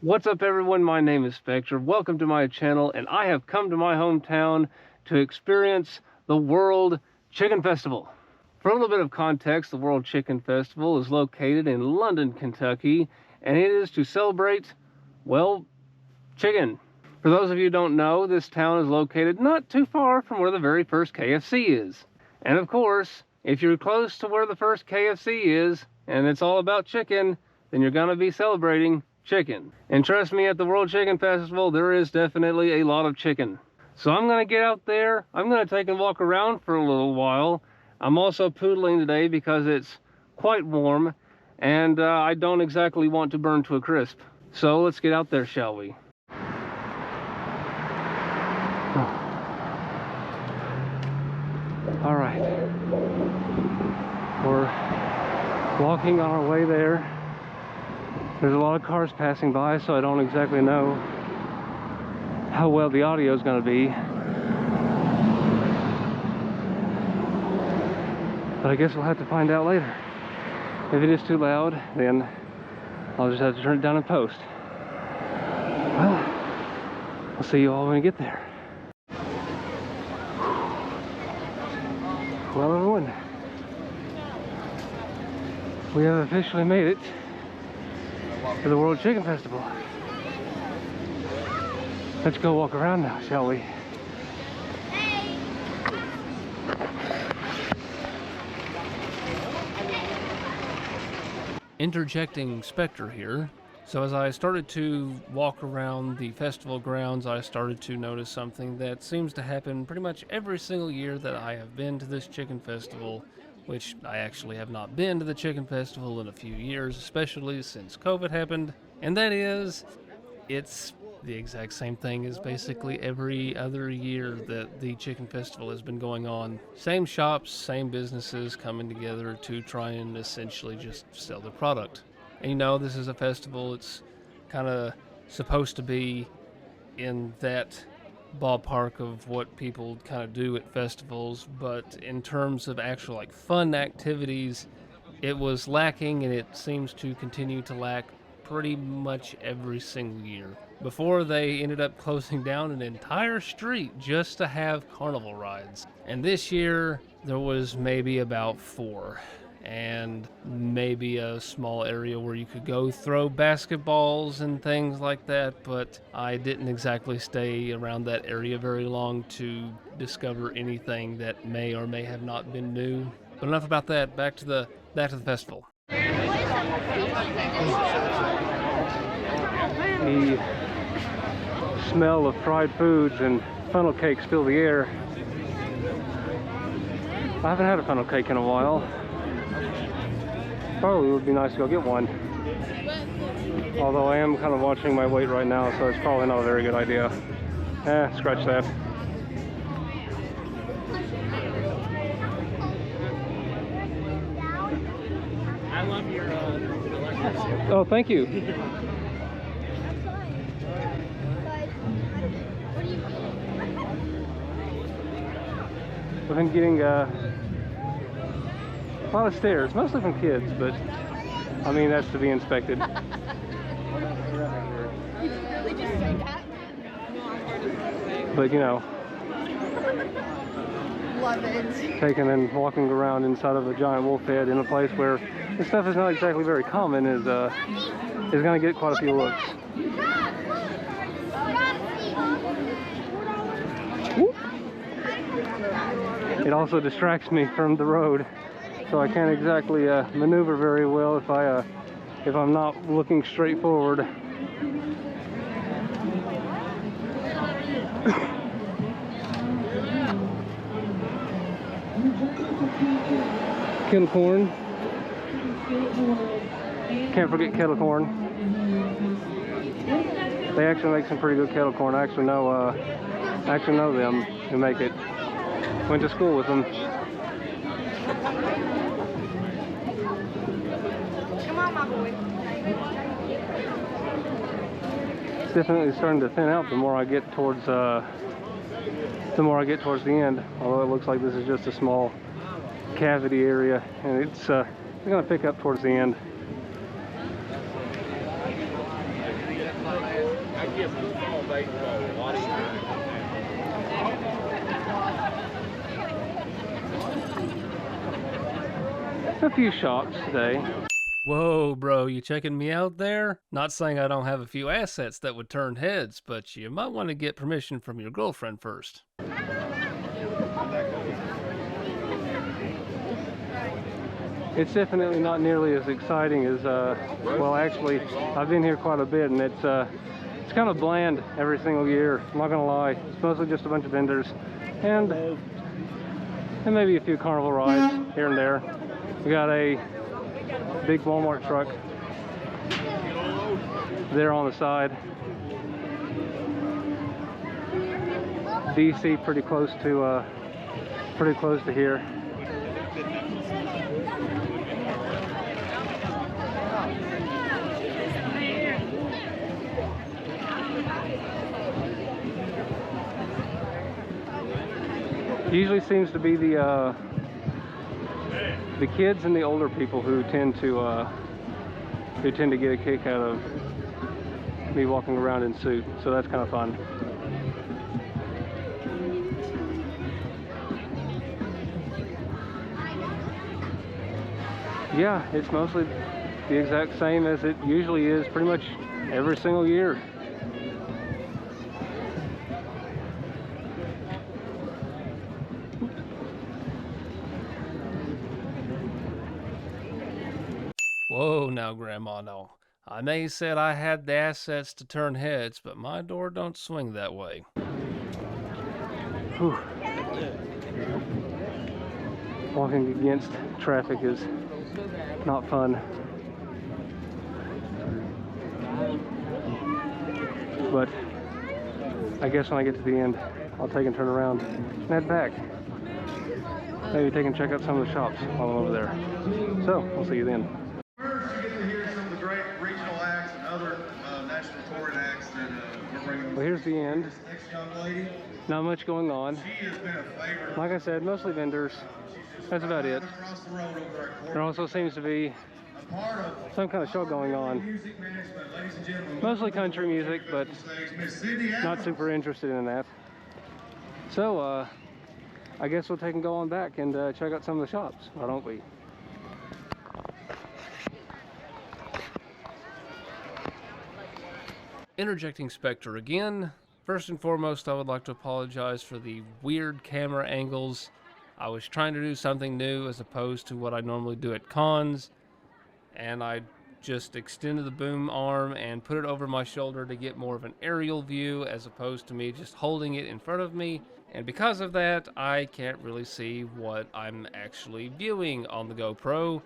What's up everyone, my name is Spector. Welcome to my channel, and I have come to my hometown to experience the World Chicken Festival. For a little bit of context, the World Chicken Festival is located in London, Kentucky, and it is to celebrate, well, chicken. For those of you who don't know, this town is located not too far from where the very first KFC is. And of course, if you're close to where the first KFC is, and it's all about chicken, then you're gonna be celebrating chicken. And trust me, at the World Chicken Festival, there is definitely a lot of chicken. So I'm gonna get out there, I'm gonna take a walk around for a little while. I'm also poodling today because it's quite warm, and I don't exactly want to burn to a crisp. So let's get out there, shall we? All right, we're walking on our way there. There's a lot of cars passing by, so I don't exactly know how well the audio is going to be. But I guess we'll have to find out later. If it is too loud, then I'll just have to turn it down in post. Well, I'll see you all when we get there. Well, everyone, we have officially made it to the World Chicken Festival. Let's go walk around now, shall we? Interjecting Spector here. So as I started to walk around the festival grounds, I started to notice something that seems to happen pretty much every single year that I have been to this chicken festival, which I actually have not been to the chicken festival in a few years, especially since COVID happened. And that is, it's the exact same thing as basically every other year that the chicken festival has been going on. Same shops, same businesses coming together to try and essentially just sell their product. And you know, this is a festival, it's kind of supposed to be in that ballpark of what people kind of do at festivals, but in terms of actual like fun activities, it was lacking, and it seems to continue to lack pretty much every single year. Before they ended up closing down an entire street just to have carnival rides. And this year there was maybe about 4. And maybe a small area where you could go throw basketballs and things like that, but I didn't exactly stay around that area very long to discover anything that may or may have not been new. But enough about that, back to the festival. The smell of fried foods and funnel cakes fill the air. I haven't had a funnel cake in a while. Probably would be nice to go get one. Although I am kind of watching my weight right now, so it's probably not a very good idea. Scratch that. I love your oh, thank you. I've been getting a lot of stares, mostly from kids, but I mean, that's to be expected. But you know, love it. Taking and walking around inside of a giant wolf head in a place where this stuff is not exactly very common is going to get quite a few looks. Whoop. It also distracts me from the road, so I can't exactly maneuver very well if I'm not looking straight forward. Kettle corn. Can't forget kettle corn. They actually make some pretty good kettle corn. I actually know them who make it. Went to school with them. Come on, my boy. It's definitely starting to thin out the more I get towards the end. Although it looks like this is just a small cavity area, and it's going to pick up towards the end. A few shops today. Whoa, bro, you checking me out there? Not saying I don't have a few assets that would turn heads, but you might want to get permission from your girlfriend first. It's definitely not nearly as exciting as, well, actually, I've been here quite a bit, and it's kind of bland every single year. I'm not gonna lie. It's mostly just a bunch of vendors, and maybe a few carnival rides here and there. We got a big Walmart truck there on the side. DC pretty close to here. Usually seems to be the kids and the older people who tend to get a kick out of me walking around in suit, so that's kind of fun. Yeah, it's mostly the exact same as it usually is pretty much every single year. Whoa, now, Grandma, no. I may have said I had the assets to turn heads, but my door don't swing that way. Whew. Walking against traffic is not fun. But I guess when I get to the end, I'll take and turn around and head back. Maybe take and check out some of the shops while I'm over there. So, I'll see you then. First, you get to hear some of the great regional acts and other national touring acts that we're bringing. Well, here's the end. This next young lady, Not much going on. she has been a favorite. Like I said, mostly vendors. That's about it. Across the road over at There also seems to be a part of some kind of show going on. music management, ladies and gentlemen. Mostly country music, but Miss Cindy not super interested in that. So, I guess we'll take and go on back and check out some of the shops, why don't we? Interjecting Spectre again. First and foremost, I would like to apologize for the weird camera angles. I was trying to do something new as opposed to what I normally do at cons, and I just extended the boom arm and put it over my shoulder to get more of an aerial view as opposed to me just holding it in front of me. And because of that, I can't really see what I'm actually viewing on the GoPro.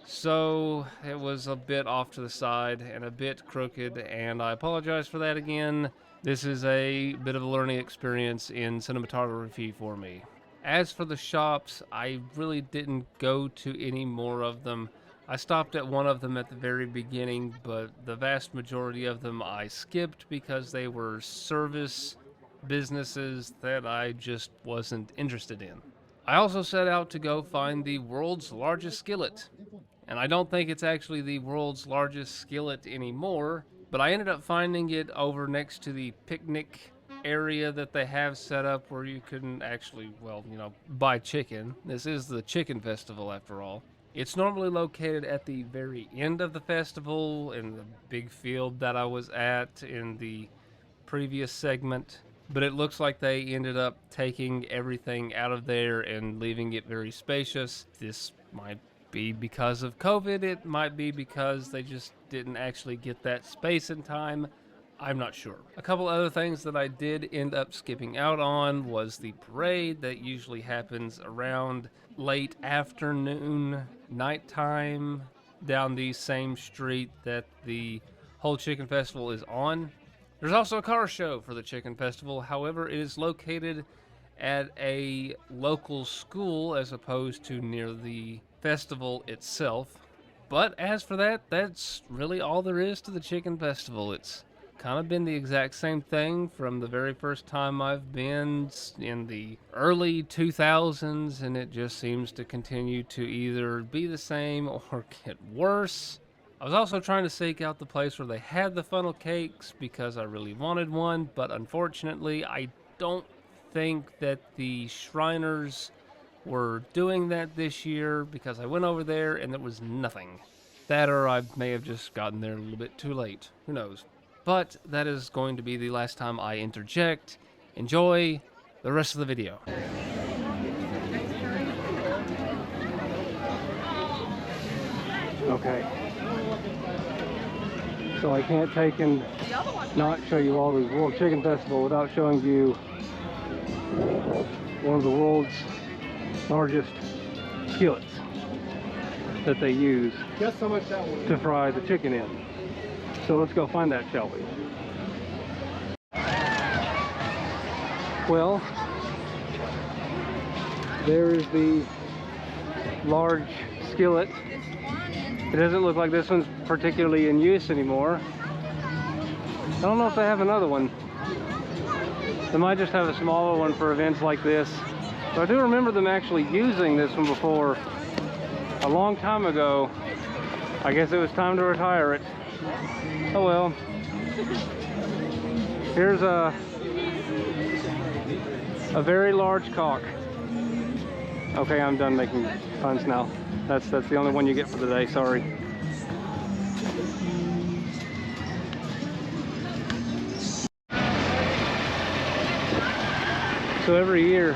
So it was a bit off to the side and a bit crooked, and I apologize for that again. This is a bit of a learning experience in cinematography for me. As for the shops, I really didn't go to any more of them. I stopped at one of them at the very beginning, but the vast majority of them I skipped because they were service businesses that I just wasn't interested in. I also set out to go find the world's largest skillet. And I don't think it's actually the world's largest skillet anymore, but I ended up finding it over next to the picnic area that they have set up where you can actually, well, buy chicken. This is the chicken festival after all. It's normally located at the very end of the festival in the big field that I was at in the previous segment, but it looks like they ended up taking everything out of there and leaving it very spacious. This might be because of COVID, it might be because they just didn't actually get that space in time. I'm not sure. A couple other things that I did end up skipping out on was the parade that usually happens around late afternoon, nighttime, down the same street that the whole chicken festival is on. There's also a car show for the chicken festival, however, it is located at a local school as opposed to near the festival itself. But as for that, that's really all there is to the chicken festival. It's kind of been the exact same thing from the very first time I've been in the early 2000s, and it just seems to continue to either be the same or get worse. I was also trying to seek out the place where they had the funnel cakes because I really wanted one, but unfortunately I don't think that the Shriners were doing that this year because I went over there and there was nothing. That or I may have just gotten there a little bit too late. Who knows? But that is going to be the last time I interject. Enjoy the rest of the video. Okay. So I can't take and not show you all the World Chicken Festival without showing you one of the world's largest skillets that they use to fry the chicken in. So let's go find that, shall we? Well, there is the large skillet. It doesn't look like this one's particularly in use anymore. I don't know if they have another one. They might just have a smaller one for events like this. But I do remember them actually using this one before a long time ago. I guess it was time to retire it. Oh well. Here's a very large cock. Okay, I'm done making puns now. That's the only one you get for the day, sorry. So every year,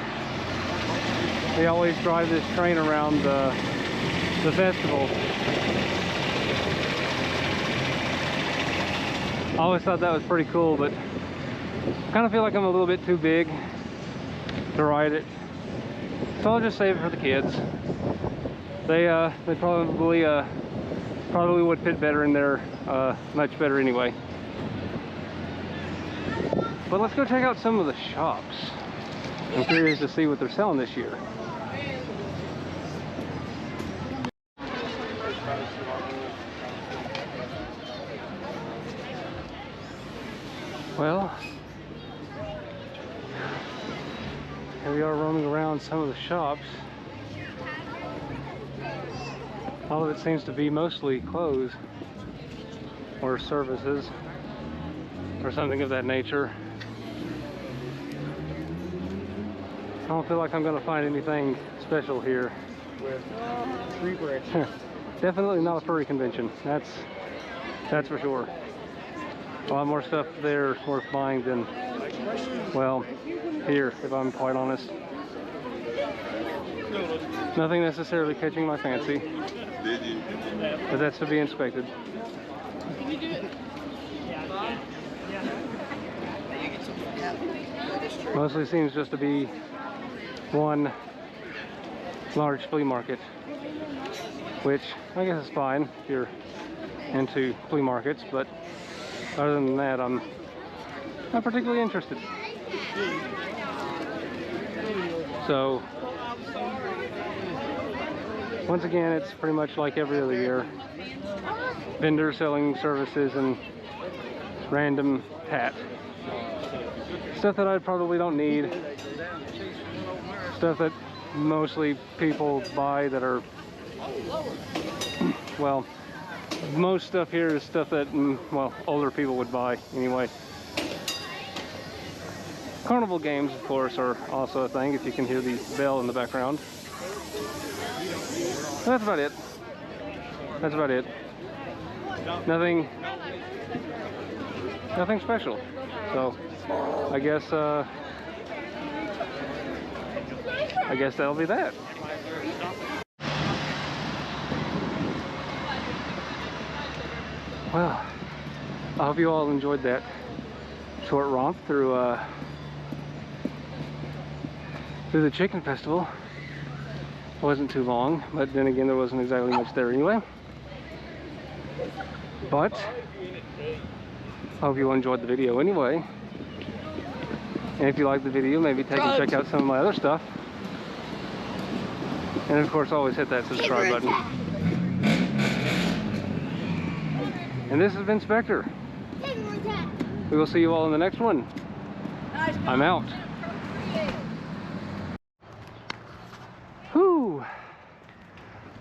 they always drive this train around the festival. I always thought that was pretty cool, but I kind of feel like I'm a little bit too big to ride it. So I'll just save it for the kids. They probably would fit better in there, much better anyway. But let's go check out some of the shops. I'm curious to see what they're selling this year. Well, here we are roaming around some of the shops. All of it seems to be mostly clothes or services or something of that nature. I don't feel like I'm going to find anything special here. Definitely not a furry convention. That's for sure. A lot more stuff there worth buying than, well, here, if I'm quite honest. Nothing necessarily catching my fancy, but that's to be inspected. Mostly seems just to be one large flea market, which I guess is fine if you're into flea markets, but other than that, I'm not particularly interested. So, once again, it's pretty much like every other year. Vendors selling services and random tat. Stuff that I probably don't need. Stuff that mostly people buy that are, well, most stuff here is stuff that, well, older people would buy anyway. Carnival games, of course, are also a thing, if you can hear the bell in the background. That's about it. That's about it. Nothing special. So, I guess that'll be that. Well, I hope you all enjoyed that short romp through the chicken festival. It wasn't too long, but then again, there wasn't exactly much there anyway. But I hope you enjoyed the video anyway. And if you liked the video, maybe take and check out some of my other stuff. And of course, always hit that subscribe button. And this has been Spector. We will see you all in the next one. I'm out. Whew.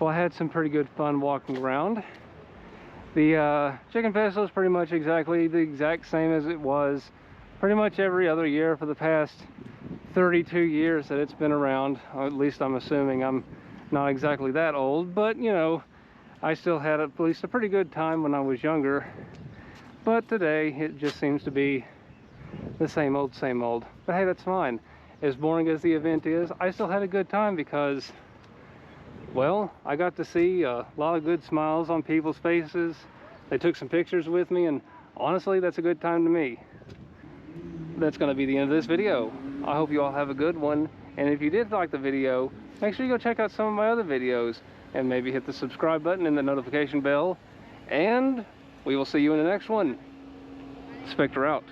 Well, I had some pretty good fun walking around. The Chicken Festival is pretty much exactly the exact same as it was pretty much every other year for the past 32 years that it's been around. Or at least I'm assuming. I'm not exactly that old, but you know, I still had at least a pretty good time when I was younger. But today it just seems to be the same old, same old. But hey, that's fine. As boring as the event is, I still had a good time because, well, I got to see a lot of good smiles on people's faces. They took some pictures with me, and honestly, that's a good time to me. That's going to be the end of this video. I hope you all have a good one. And if you did like the video, make sure you go check out some of my other videos and maybe hit the subscribe button and the notification bell. And we will see you in the next one. Spector out.